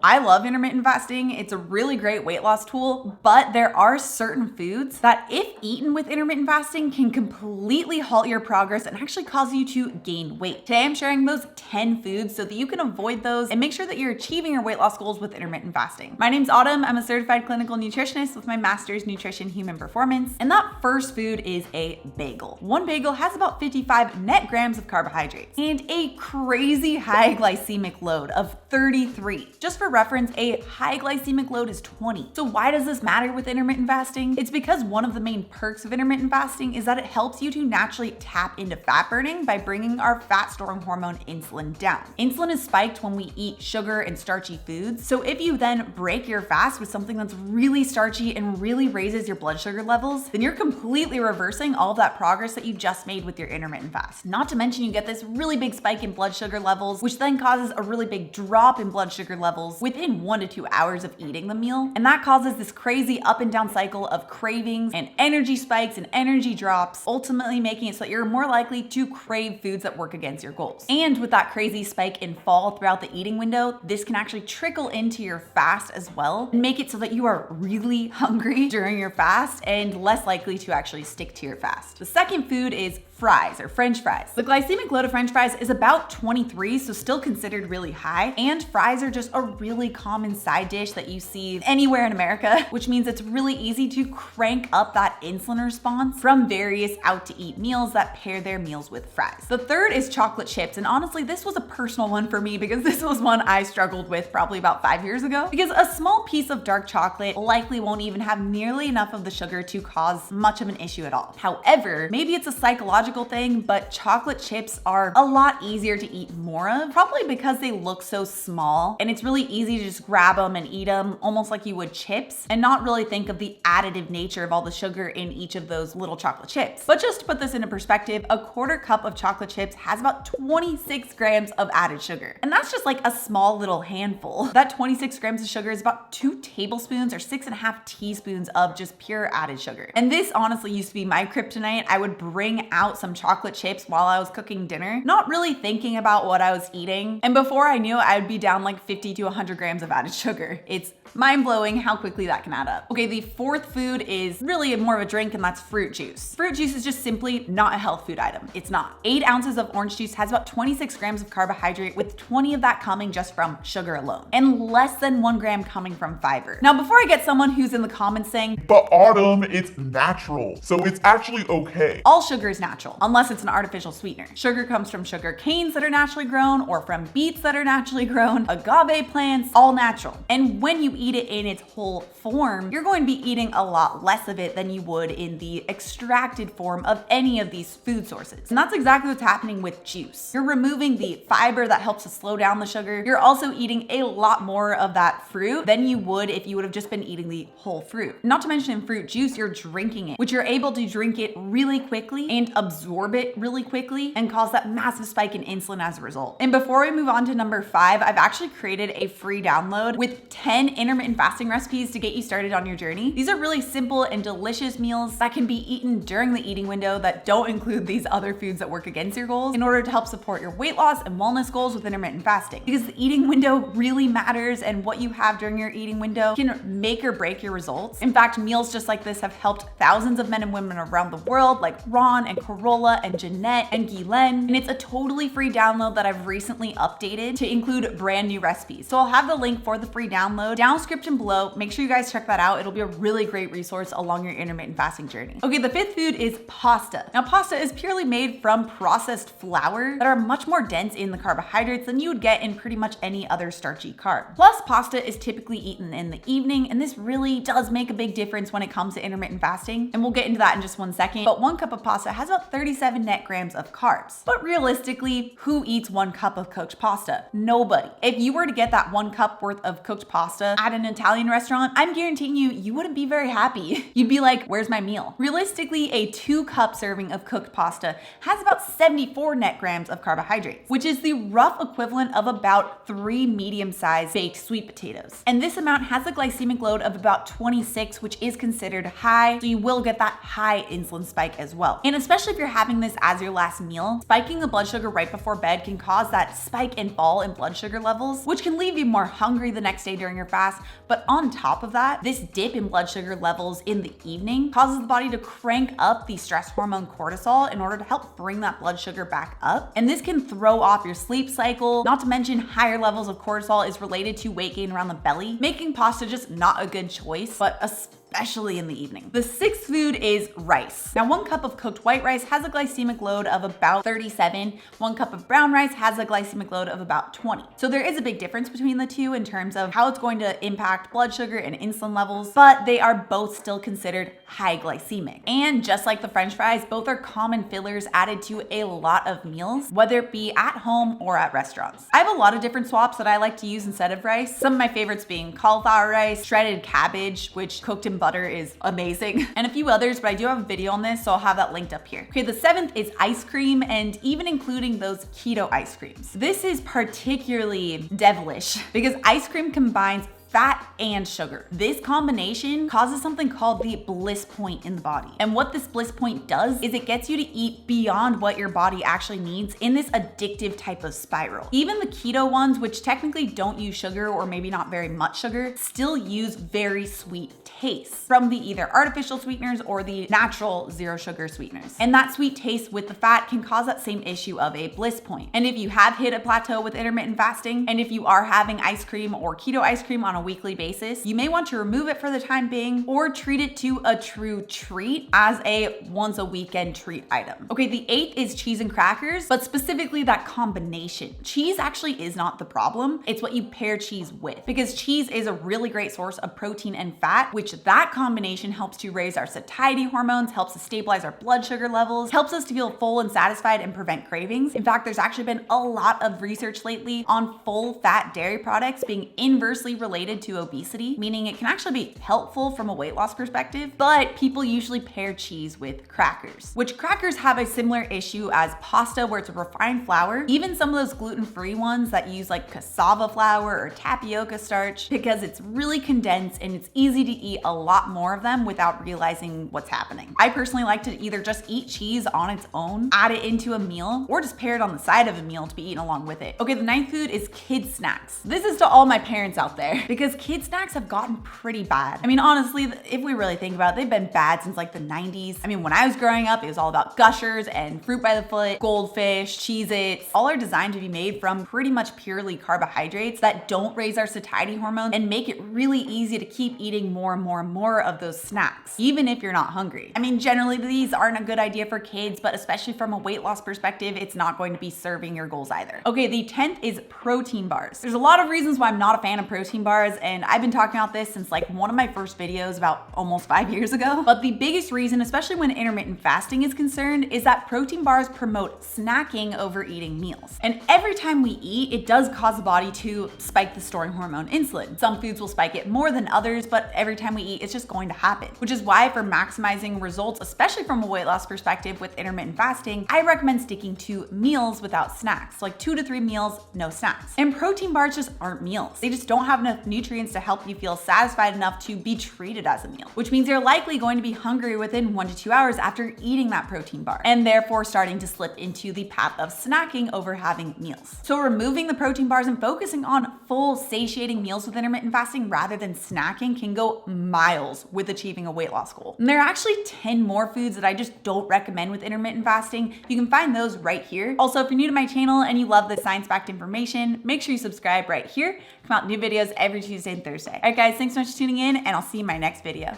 I love intermittent fasting. It's a really great weight loss tool, but there are certain foods that, if eaten with intermittent fasting, can completely halt your progress and actually cause you to gain weight. Today, I'm sharing those 10 foods so that you can avoid those and make sure that you're achieving your weight loss goals with intermittent fasting. My name's Autumn. I'm a certified clinical nutritionist with my master's nutrition human performance. And that first food is a bagel. One bagel has about 55 net grams of carbohydrates and a crazy high glycemic load of 33. Just for reference, a high glycemic load is 20. So why does this matter with intermittent fasting? It's because one of the main perks of intermittent fasting is that it helps you to naturally tap into fat burning by bringing our fat storing hormone insulin down. Insulin is spiked when we eat sugar and starchy foods. So if you then break your fast with something that's really starchy and really raises your blood sugar levels, then you're completely reversing all of that progress that you just made with your intermittent fast. Not to mention you get this really big spike in blood sugar levels, which then causes a really big drop in blood sugar levels within 1 to 2 hours of eating the meal. And that causes this crazy up and down cycle of cravings and energy spikes and energy drops, ultimately making it so that you're more likely to crave foods that work against your goals. And with that crazy spike in fall throughout the eating window, this can actually trickle into your fast as well and make it so that you are really hungry during your fast and less likely to actually stick to your fast. The second food is fries or French fries. The glycemic load of French fries is about 23, so still considered really high. And fries are just a really common side dish that you see anywhere in America, which means it's really easy to crank up that insulin response from various out to eat meals that pair their meals with fries. The third is chocolate chips. And honestly, this was a personal one for me because this was one I struggled with probably about 5 years ago, because a small piece of dark chocolate likely won't even have nearly enough of the sugar to cause much of an issue at all. However, maybe it's a psychological thing, but chocolate chips are a lot easier to eat more of, probably because they look so small and it's really easy to just grab them and eat them almost like you would chips and not really think of the additive nature of all the sugar in each of those little chocolate chips. But just to put this into perspective, a quarter cup of chocolate chips has about 26 grams of added sugar. And that's just like a small little handful. That 26 grams of sugar is about 2 tablespoons or 6.5 teaspoons of just pure added sugar. And this honestly used to be my kryptonite. I would bring out some chocolate chips while I was cooking dinner, not really thinking about what I was eating. And before I knew it, I would be down like 50 to 100 grams of added sugar. It's mind-blowing how quickly that can add up. Okay, the fourth food is really more of a drink, and that's fruit juice. Fruit juice is just simply not a health food item. It's not. 8 ounces of orange juice has about 26 grams of carbohydrate, with 20 of that coming just from sugar alone, and less than 1 gram coming from fiber. Now, before I get someone who's in the comments saying, "But Autumn, it's natural, so it's actually okay." All sugar is natural, unless it's an artificial sweetener. Sugar comes from sugar canes that are naturally grown, or from beets that are naturally grown, agave plants, all natural. And when you eat it in its whole form, you're going to be eating a lot less of it than you would in the extracted form of any of these food sources. And that's exactly what's happening with juice. You're removing the fiber that helps to slow down the sugar. You're also eating a lot more of that fruit than you would if you would have just been eating the whole fruit. Not to mention in fruit juice, you're drinking it, which you're able to drink it really quickly and absorb it really quickly and cause that massive spike in insulin as a result. And before we move on to number 5, I've actually created a free download with 10 intermittent fasting recipes to get you started on your journey. These are really simple and delicious meals that can be eaten during the eating window that don't include these other foods that work against your goals, in order to help support your weight loss and wellness goals with intermittent fasting. Because the eating window really matters, and what you have during your eating window can make or break your results. In fact, meals just like this have helped thousands of men and women around the world, like Ron and Corolla and Jeanette and Guylaine. And it's a totally free download that I've recently updated to include brand new recipes. So I'll have the link for the free download down in the description below. Make sure you guys check that out. It'll be a really great resource along your intermittent fasting journey. Okay, the 5th food is pasta. Now, pasta is purely made from processed flour that are much more dense in the carbohydrates than you would get in pretty much any other starchy carb. Plus, pasta is typically eaten in the evening, and this really does make a big difference when it comes to intermittent fasting. And we'll get into that in just 1 second. But 1 cup of pasta has about 37 net grams of carbs. But realistically, who eats 1 cup of cooked pasta? Nobody. If you were to get that 1 cup worth of cooked pasta at an Italian restaurant, I'm guaranteeing you wouldn't be very happy. You'd be like, where's my meal? Realistically, a 2-cup serving of cooked pasta has about 74 net grams of carbohydrates, which is the rough equivalent of about 3 medium-sized baked sweet potatoes. And this amount has a glycemic load of about 26, which is considered high, so you will get that high insulin spike as well. And especially if you're having this as your last meal, spiking the blood sugar right before bed can cause that spike and fall in blood sugar levels, which can leave you more hungry the next day during your fast. But on top of that, this dip in blood sugar levels in the evening causes the body to crank up the stress hormone cortisol in order to help bring that blood sugar back up. And this can throw off your sleep cycle. Not to mention, higher levels of cortisol is related to weight gain around the belly, making pasta just not a good choice, but especially in the evening. The sixth food is rice. Now, 1 cup of cooked white rice has a glycemic load of about 37. 1 cup of brown rice has a glycemic load of about 20. So there is a big difference between the two in terms of how it's going to impact blood sugar and insulin levels, but they are both still considered high glycemic. And just like the French fries, both are common fillers added to a lot of meals, whether it be at home or at restaurants. I have a lot of different swaps that I like to use instead of rice. Some of my favorites being cauliflower rice, shredded cabbage, which cooked in butter is amazing, and a few others, but I do have a video on this, so I'll have that linked up here. Okay, the 7th is ice cream, and even including those keto ice creams. This is particularly devilish because ice cream combines fat and sugar. This combination causes something called the bliss point in the body. And what this bliss point does is it gets you to eat beyond what your body actually needs in this addictive type of spiral. Even the keto ones, which technically don't use sugar or maybe not very much sugar, still use very sweet taste from the either artificial sweeteners or the natural zero sugar sweeteners. And that sweet taste with the fat can cause that same issue of a bliss point. And if you have hit a plateau with intermittent fasting, and if you are having ice cream or keto ice cream on a weekly basis, you may want to remove it for the time being or treat it to a true treat as a once a weekend treat item. Okay, the 8th is cheese and crackers, but specifically that combination. Cheese actually is not the problem. It's what you pair cheese with, because cheese is a really great source of protein and fat, which that combination helps to raise our satiety hormones, helps to stabilize our blood sugar levels, helps us to feel full and satisfied and prevent cravings. In fact, there's actually been a lot of research lately on full fat dairy products being inversely related to obesity, meaning it can actually be helpful from a weight loss perspective, but people usually pair cheese with crackers, which crackers have a similar issue as pasta where it's a refined flour. Even some of those gluten-free ones that use like cassava flour or tapioca starch, because it's really condensed and it's easy to eat a lot more of them without realizing what's happening. I personally like to either just eat cheese on its own, add it into a meal, or just pair it on the side of a meal to be eaten along with it. Okay, the 9th food is kids snacks. This is to all my parents out there, because kid snacks have gotten pretty bad. I mean, honestly, if we really think about it, they've been bad since like the 90s. I mean, when I was growing up, it was all about Gushers and Fruit by the Foot, Goldfish, Cheez-Its. All are designed to be made from pretty much purely carbohydrates that don't raise our satiety hormones and make it really easy to keep eating more and more and more of those snacks, even if you're not hungry. I mean, generally these aren't a good idea for kids, but especially from a weight loss perspective, it's not going to be serving your goals either. Okay, the 10th is protein bars. There's a lot of reasons why I'm not a fan of protein bars, and I've been talking about this since like one of my first videos about almost 5 years ago. But the biggest reason, especially when intermittent fasting is concerned, is that protein bars promote snacking over eating meals. And every time we eat, it does cause the body to spike the storing hormone insulin. Some foods will spike it more than others, but every time we eat, it's just going to happen. Which is why for maximizing results, especially from a weight loss perspective with intermittent fasting, I recommend sticking to meals without snacks, like 2 to 3 meals, no snacks. And protein bars just aren't meals. They just don't have enough nutrients to help you feel satisfied enough to be treated as a meal, which means you're likely going to be hungry within 1 to 2 hours after eating that protein bar, and therefore starting to slip into the path of snacking over having meals. So removing the protein bars and focusing on full satiating meals with intermittent fasting rather than snacking can go miles with achieving a weight loss goal. And there are actually 10 more foods that I just don't recommend with intermittent fasting. You can find those right here. Also, if you're new to my channel and you love the science-backed information, make sure you subscribe right here. Come out new videos every Tuesday and Thursday. All right, guys, thanks so much for tuning in, and I'll see you in my next video.